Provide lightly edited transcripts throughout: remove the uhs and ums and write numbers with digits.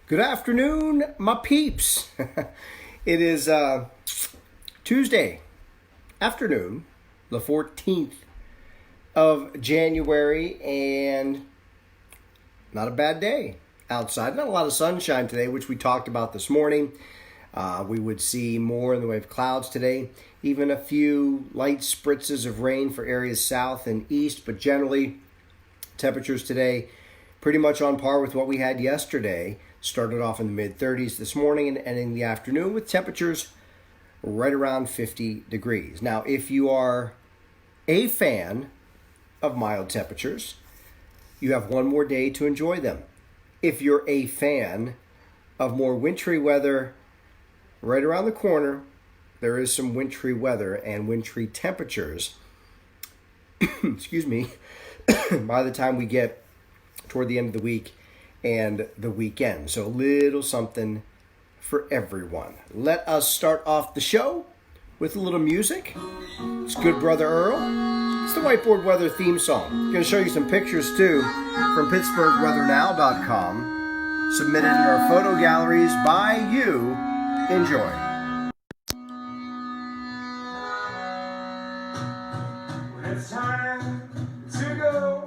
Good afternoon, my peeps. It is Tuesday afternoon, the 14th of January, and not a bad day outside. Not a lot of sunshine today, which we talked about this morning. We would see more in the way of clouds today, even a few light spritzes of rain for areas south and east, but generally temperatures today pretty much on par with what we had yesterday. Started off in the mid-30s this morning and ending the afternoon with temperatures right around 50 degrees. Now, if you are a fan of mild temperatures, you have one more day to enjoy them. If you're a fan of more wintry weather, right around the corner, there is some wintry weather and wintry temperatures. Excuse me. By the time we get toward the end of the week and the weekend. So a little something for everyone. Let us start off the show with a little music. It's Good Brother Earl. It's the Whiteboard Weather theme song. I'm going to show you some pictures too from PittsburghWeatherNow.com, submitted in our photo galleries by you. Enjoy. When it's time to go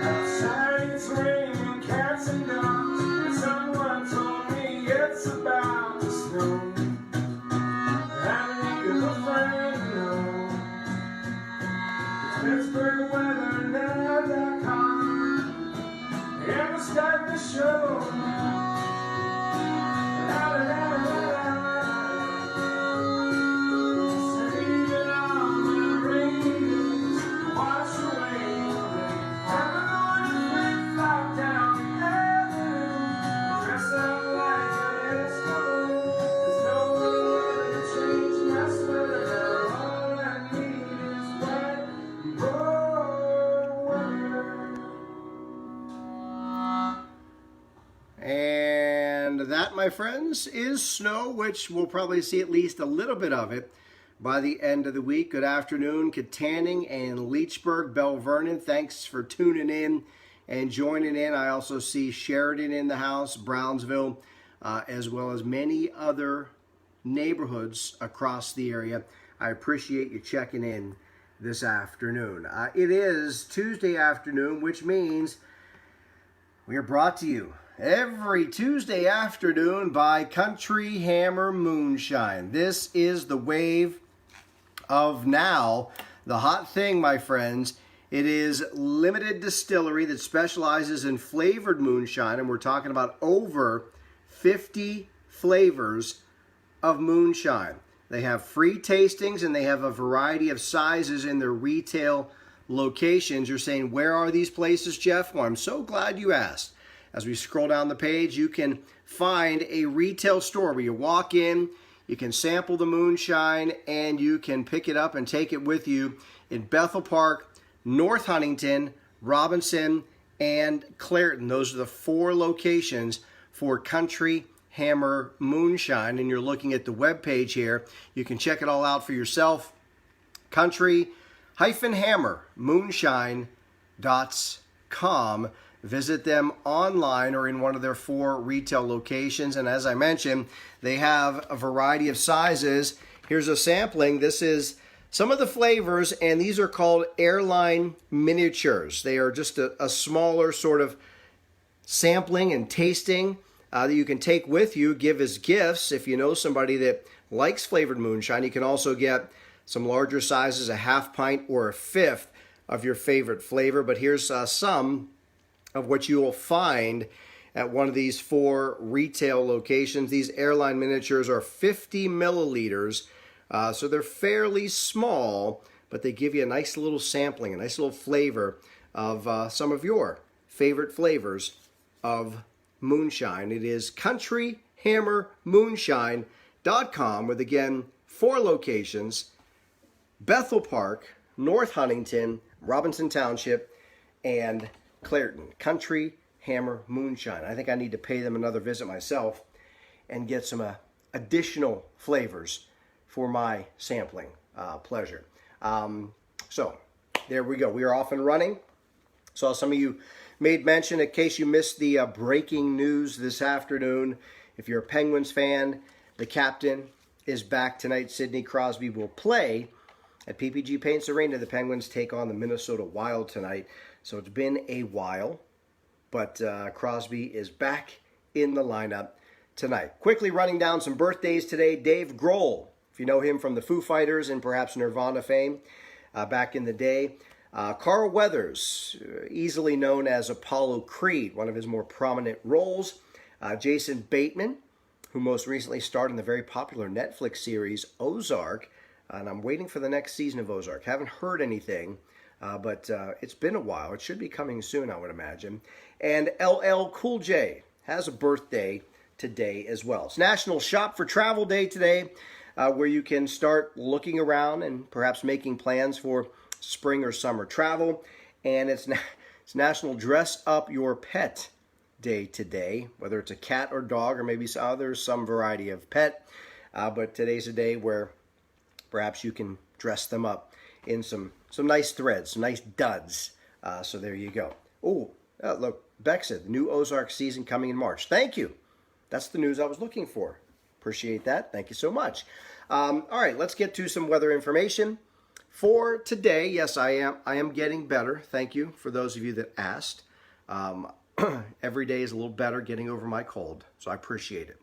outside, it's raining cats and dogs, and someone told me it's about to snow. I need a friend to know. It's PittsburghWeatherNow.com, and we'll start the show. And that, my friends, is snow, which we'll probably see at least a little bit of it by the end of the week. Good afternoon, Katanning and Leechburg, Bell Vernon. Thanks for tuning in and joining in. I also see Sheridan in the house, Brownsville, as well as many other neighborhoods across the area. I appreciate you checking in this afternoon. It is Tuesday afternoon, which means we are brought to you every Tuesday afternoon by Country Hammer Moonshine. This is the wave of now. The hot thing, my friends, it is limited distillery that specializes in flavored moonshine, and we're talking about over 50 flavors of moonshine. They have free tastings, and they have a variety of sizes in their retail locations. You're saying, where are these places, Jeff? Well, I'm so glad you asked. As we scroll down the page, you can find a retail store where you walk in, you can sample the moonshine, and you can pick it up and take it with you in Bethel Park, North Huntington, Robinson, and Clairton. Those are the 4 locations for Country Hammer Moonshine. And you're looking at the webpage here. You can check it all out for yourself. Country-Hammer-Moonshine.com. Visit them online or in one of their 4 retail locations. And as I mentioned, they have a variety of sizes. Here's a sampling. This is some of the flavors, and these are called airline miniatures. They are just a smaller sort of sampling and tasting that you can take with you, give as gifts. If you know somebody that likes flavored moonshine, you can also get some larger sizes, a half pint or a fifth of your favorite flavor. But here's some of what you will find at one of these 4 retail locations. These airline miniatures are 50 milliliters, so they're fairly small, but they give you a nice little sampling, a nice little flavor of some of your favorite flavors of moonshine. It is countryhammermoonshine.com with, again, 4 locations: Bethel Park, North Huntington, Robinson Township, and Clairton. Country Hammer Moonshine. I think I need to pay them another visit myself and get some additional flavors for my sampling pleasure. So there we go. We are off and running. Saw some of you made mention, in case you missed the breaking news this afternoon, if you're a Penguins fan, the captain is back tonight. Sidney Crosby will play at PPG Paints Arena. The Penguins take on the Minnesota Wild tonight. So it's been a while, but Crosby is back in the lineup tonight. Quickly running down some birthdays today. Dave Grohl, if you know him from the Foo Fighters and perhaps Nirvana fame back in the day. Carl Weathers, easily known as Apollo Creed, one of his more prominent roles. Jason Bateman, who most recently starred in the very popular Netflix series Ozark. And I'm waiting for the next season of Ozark. Haven't heard anything, but it's been a while. It should be coming soon, I would imagine. And LL Cool J has a birthday today as well. It's National Shop for Travel Day today, where you can start looking around and perhaps making plans for spring or summer travel. And it's National Dress Up Your Pet Day today, whether it's a cat or dog or maybe some variety of pet. But today's a day where perhaps you can dress them up in some nice threads, some nice duds. So there you go. Oh, look, Beck said, the new Ozark season coming in March. Thank you. That's the news I was looking for. Appreciate that. Thank you so much. All right, let's get to some weather information. For today, yes, I am getting better. Thank you for those of you that asked. Every day is a little better getting over my cold, so I appreciate it.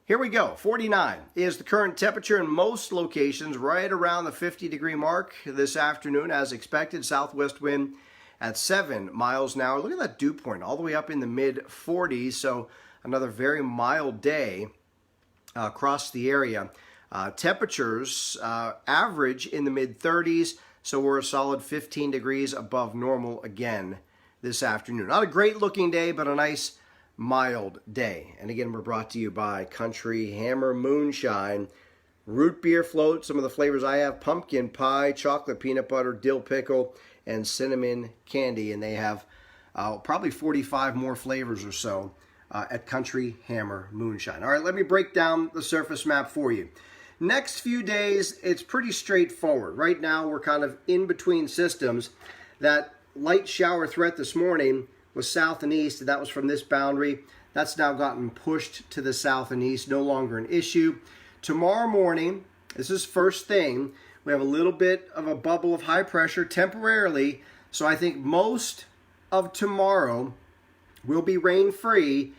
Here we go. 49 is the current temperature in most locations, right around the 50-degree mark this afternoon, as expected. Southwest wind at 7 miles an hour. Look at that dew point, all the way up in the mid-40s, so another very mild day across the area. Temperatures average in the mid-30s, so we're a solid 15 degrees above normal again this afternoon. Not a great-looking day, but a nice mild day. And again, we're brought to you by Country Hammer Moonshine. Root beer float, some of the flavors I have: pumpkin pie, chocolate peanut butter, dill pickle, and cinnamon candy. And they have probably 45 more flavors or so at Country Hammer Moonshine. All right, let me break down the surface map for you. Next few days, it's pretty straightforward. Right now, we're kind of in between systems. That light shower threat this morning was south and east, and that was from this boundary. That's now gotten pushed to the south and east, no longer an issue. Tomorrow morning, this is first thing, we have a little bit of a bubble of high pressure temporarily, so I think most of tomorrow will be rain-free,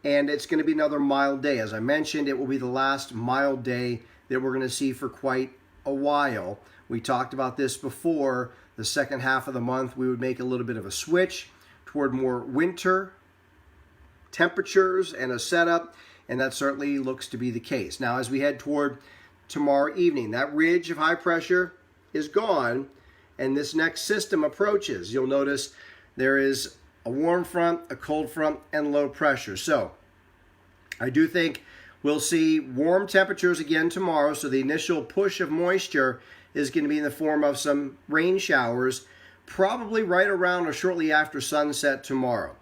and it's going to be another mild day. As I mentioned, it will be the last mild day that we're going to see for quite a while. We talked about this before. The second half of the month, we would make a little bit of a switch toward more winter temperatures and a setup, and that certainly looks to be the case. Now, as we head toward tomorrow evening, that ridge of high pressure is gone, and this next system approaches. You'll notice there is a warm front, a cold front, and low pressure. So I do think we'll see warm temperatures again tomorrow, so the initial push of moisture is going to be in the form of some rain showers, probably right around or shortly after sunset tomorrow,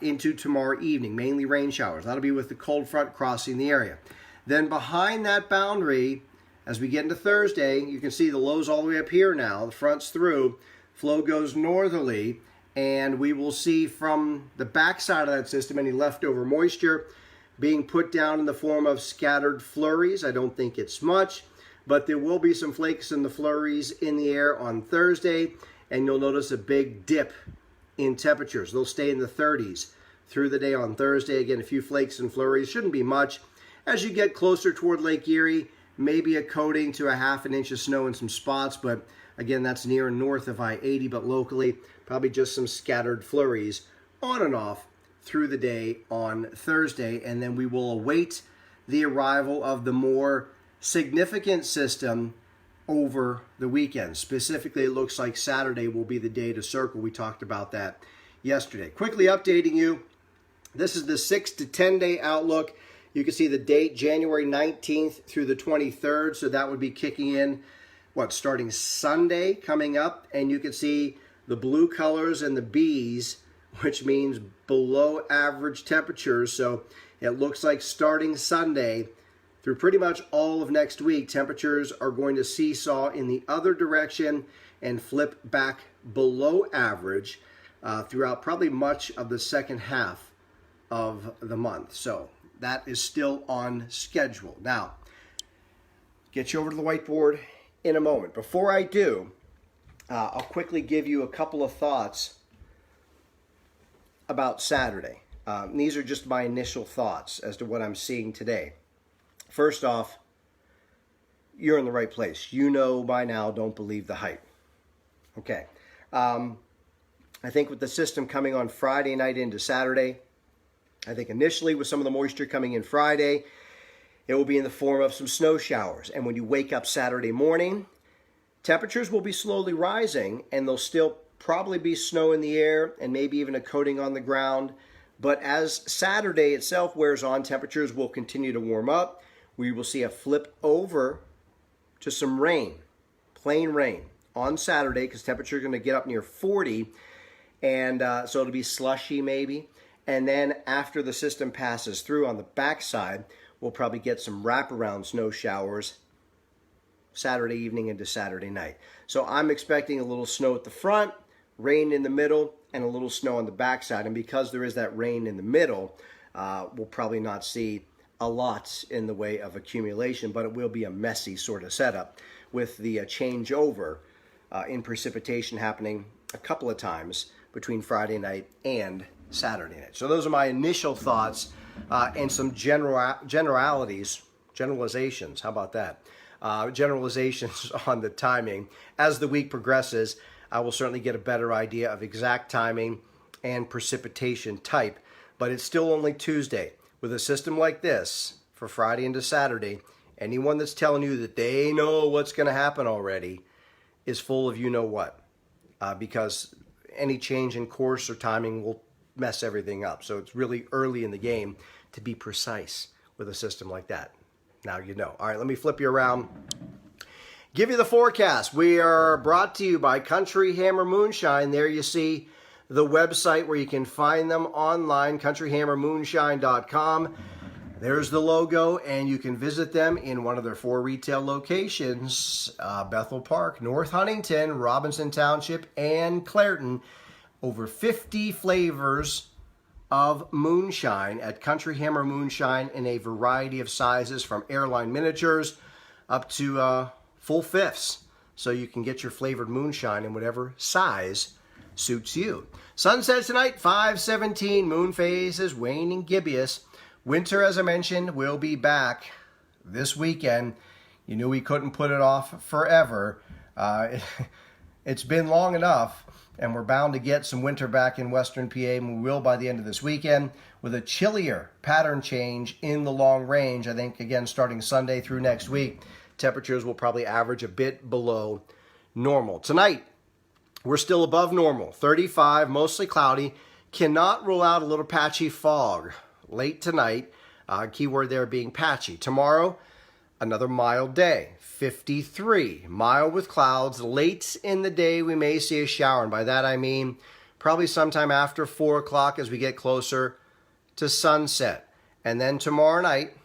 into tomorrow evening, mainly rain showers. That'll be with the cold front crossing the area. Then behind that boundary, as we get into Thursday, you can see the lows all the way up here now. The front's through. Flow goes northerly, and we will see from the backside of that system any leftover moisture being put down in the form of scattered flurries. I don't think it's much, but there will be some flakes and the flurries in the air on Thursday, and you'll notice a big dip in temperatures. They'll stay in the 30s through the day on Thursday. Again, a few flakes and flurries. Shouldn't be much. As you get closer toward Lake Erie, maybe a coating to a half an inch of snow in some spots, but again, that's near and north of I-80, but locally, probably just some scattered flurries on and off through the day on Thursday, and then we will await the arrival of the more significant system over the weekend. Specifically, it looks like Saturday will be the day to circle. We talked about that yesterday. Quickly updating you, this is the 6 to 10 day outlook. You can see the date, January 19th through the 23rd, so that would be kicking in, starting Sunday coming up, and you can see the blue colors and the B's, which means below average temperatures. So it looks like starting Sunday through pretty much all of next week, temperatures are going to seesaw in the other direction and flip back below average. throughout probably much of the second half of the month. So that is still on schedule. Now, get you over to the whiteboard in a moment. Before I do, I'll quickly give you a couple of thoughts about Saturday. These are just my initial thoughts as to what I'm seeing today. First off, you're in the right place. You know by now, don't believe the hype. Okay. I think with the system coming on Friday night into Saturday, I think initially with some of the moisture coming in Friday, it will be in the form of some snow showers. And when you wake up Saturday morning, temperatures will be slowly rising, and there'll still probably be snow in the air and maybe even a coating on the ground. But as Saturday itself wears on, temperatures will continue to warm up. We will see a flip over to some rain, plain rain, on Saturday, because temperatures are going to get up near 40, and so it'll be slushy maybe. And then after the system passes through on the backside, we'll probably get some wraparound snow showers Saturday evening into Saturday night. So I'm expecting a little snow at the front, rain in the middle, and a little snow on the backside. And because there is that rain in the middle, we'll probably not see a lot in the way of accumulation, but it will be a messy sort of setup with the changeover in precipitation happening a couple of times between Friday night and Saturday night. So those are my initial thoughts and some generalizations. How about that? Generalizations on the timing. As the week progresses, I will certainly get a better idea of exact timing and precipitation type. But it's still only Tuesday. With a system like this for Friday into Saturday, anyone that's telling you that they know what's going to happen already is full of you-know-what. Because any change in course or timing will mess everything up. So it's really early in the game to be precise with a system like that. Now you know. All right, let me flip you around. Give you the forecast. We are brought to you by Country Hammer Moonshine. There you see the website where you can find them online, countryhammermoonshine.com. There's the logo, and you can visit them in one of their 4 retail locations, Bethel Park, North Huntington, Robinson Township, and Clairton. Over 50 flavors of moonshine at Country Hammer Moonshine in a variety of sizes, from airline miniatures up to full fifths. So you can get your flavored moonshine in whatever size suits you. Sunset tonight, 5:17. Moon phase is waning gibbous. Winter, as I mentioned, will be back this weekend. You knew we couldn't put it off forever. It's been long enough, and we're bound to get some winter back in Western PA, and we will by the end of this weekend, with a chillier pattern change in the long range. I think, again, starting Sunday through next week, temperatures will probably average a bit below normal. Tonight, we're still above normal, 35, mostly cloudy. Cannot rule out a little patchy fog late tonight. Keyword there being patchy. Tomorrow, another mild day, 53, mild with clouds. Late in the day, we may see a shower, and by that I mean probably sometime after 4 o'clock as we get closer to sunset. And then tomorrow night,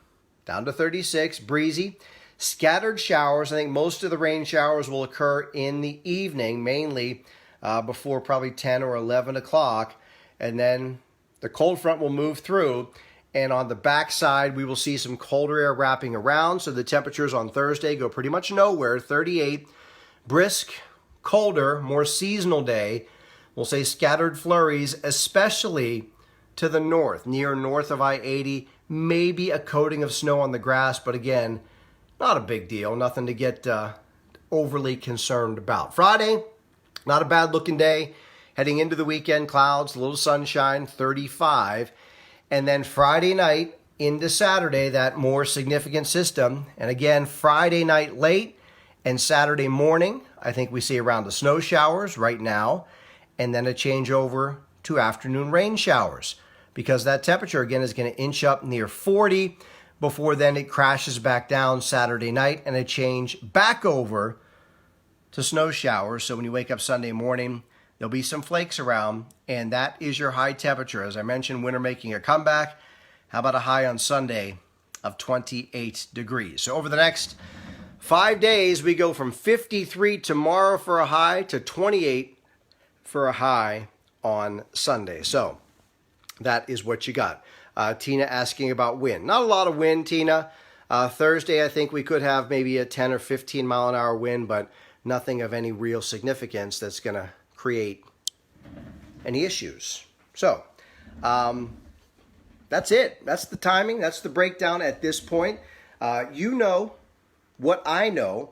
down to 36, breezy. Scattered showers. I think most of the rain showers will occur in the evening, mainly before probably 10 or 11 o'clock. And then the cold front will move through. And on the backside, we will see some colder air wrapping around. So the temperatures on Thursday go pretty much nowhere. 38, brisk, colder, more seasonal day. We'll say scattered flurries, especially to the north, north of I-80. Maybe a coating of snow on the grass, but again, not a big deal. Nothing to get overly concerned about. Friday, not a bad looking day. Heading into the weekend, clouds, a little sunshine, 35. And then Friday night into Saturday, that more significant system. And again, Friday night late and Saturday morning, I think we see around the snow showers right now. And then a changeover to afternoon rain showers, because that temperature, again, is going to inch up near 40 before then it crashes back down Saturday night and a change back over to snow showers. So when you wake up Sunday morning, there'll be some flakes around, and that is your high temperature. As I mentioned, winter making a comeback. How about a high on Sunday of 28 degrees? So over the next 5 days, we go from 53 tomorrow for a high to 28 for a high on Sunday. So that is what you got. Tina asking about wind. Not a lot of wind, Tina. Thursday, I think we could have maybe a 10 or 15 mile an hour wind, but nothing of any real significance that's going to create any issues. So that's it. That's the timing. That's the breakdown at this point. You know what I know,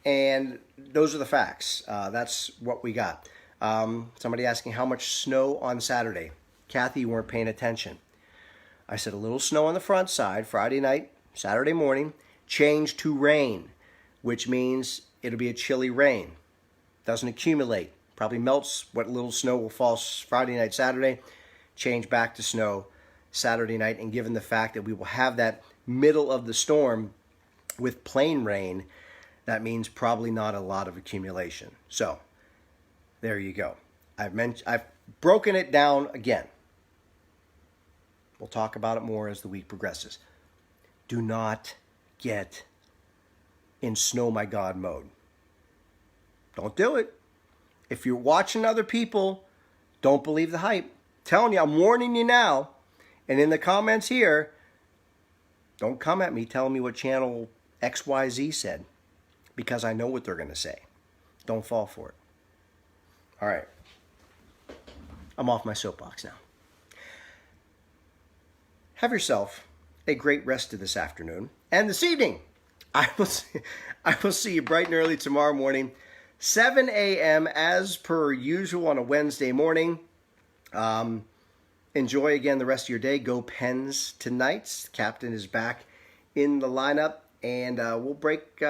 and those are the facts. That's what we got. Somebody asking how much snow on Saturday. Kathy, you weren't paying attention. I said a little snow on the front side, Friday night, Saturday morning, changed to rain, which means it'll be a chilly rain. Doesn't accumulate. Probably melts what little snow will fall Friday night, Saturday, change back to snow Saturday night. And given the fact that we will have that middle of the storm with plain rain, that means probably not a lot of accumulation. So there you go. I've broken it down again. We'll talk about it more as the week progresses. Do not get in snow my God mode. Don't do it. If you're watching other people, don't believe the hype. I'm telling you, I'm warning you now. And in the comments here, don't come at me telling me what channel XYZ said, because I know what they're going to say. Don't fall for it. All right. I'm off my soapbox now. Have yourself a great rest of this afternoon and this evening. I will see you bright and early tomorrow morning, 7 a.m. as per usual on a Wednesday morning. Enjoy again the rest of your day. Go Pens tonight. Captain is back in the lineup, and we'll break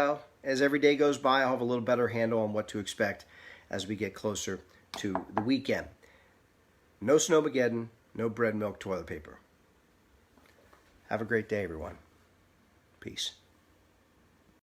as every day goes by. I'll have a little better handle on what to expect as we get closer to the weekend. No Snowmageddon, no bread, milk, toilet paper. Have a great day, everyone. Peace.